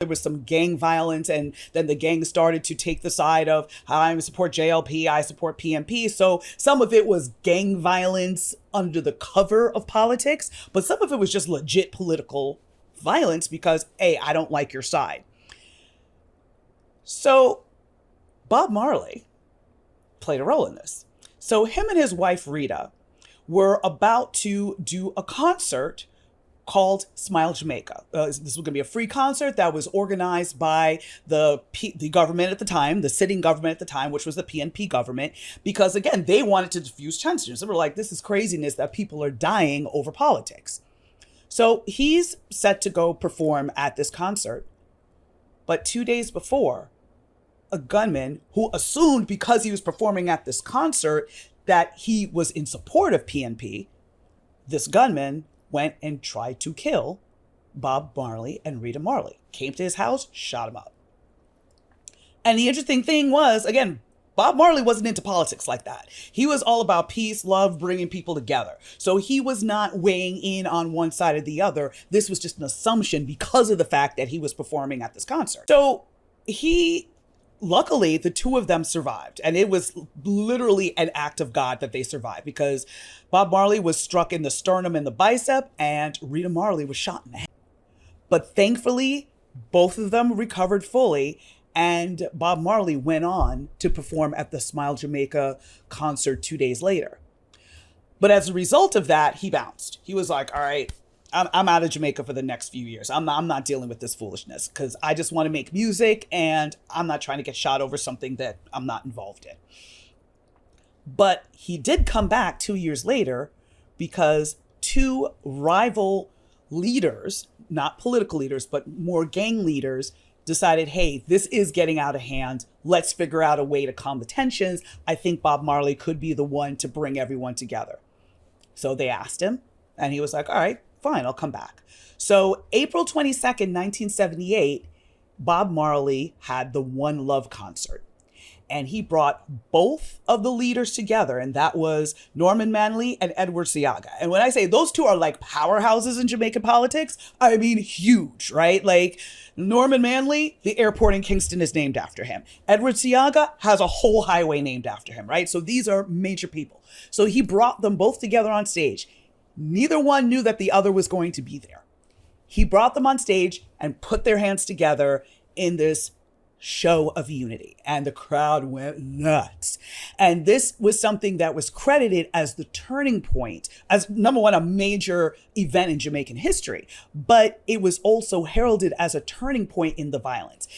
There was some gang violence, and then the gang started to take the side of I support JLP, I support PNP. So some of it was gang violence under the cover of politics, but some of it was just legit political violence because, hey, I don't like your side. So Bob Marley played a role in this. So him and his wife Rita were about to do a concert called Smile Jamaica. This was going to be a free concert that was organized by the government at the time, the sitting government at the time, which was the PNP government, because again, they wanted to diffuse tensions. They were like, this is craziness that people are dying over politics. So he's set to go perform at this concert. But 2 days before, a gunman who assumed because he was performing at this concert that he was in support of PNP, this gunman went and tried to kill Bob Marley and Rita Marley. Came to his house, shot him up. And the interesting thing was, again, Bob Marley wasn't into politics like that. He was all about peace, love, bringing people together. So he was not weighing in on one side or the other. This was just an assumption because of the fact that he was performing at this concert. So luckily, the two of them survived. And it was literally an act of God that they survived, because Bob Marley was struck in the sternum and the bicep, and Rita Marley was shot in the head. But thankfully, both of them recovered fully, and Bob Marley went on to perform at the Smile Jamaica concert 2 days later. But as a result of that, he bounced. He was like, all right, I'm out of Jamaica for the next few years. I'm not dealing with this foolishness, because I just want to make music, and I'm not trying to get shot over something that I'm not involved in. But he did come back 2 years later because two rival leaders, not political leaders, but more gang leaders, decided, hey, this is getting out of hand. Let's figure out a way to calm the tensions. I think Bob Marley could be the one to bring everyone together. So they asked him, and he was like, all right, fine, I'll come back. So April 22nd, 1978, Bob Marley had the One Love concert. And he brought both of the leaders together, and that was Norman Manley and Edward Seaga. And when I say those two are like powerhouses in Jamaican politics, I mean huge, right? Like Norman Manley, the airport in Kingston is named after him. Edward Seaga has a whole highway named after him, right? So these are major people. So he brought them both together on stage. Neither one knew that the other was going to be there. He brought them on stage and put their hands together in this show of unity, and the crowd went nuts. And this was something that was credited as the turning point, as number one, a major event in Jamaican history, but it was also heralded as a turning point in the violence.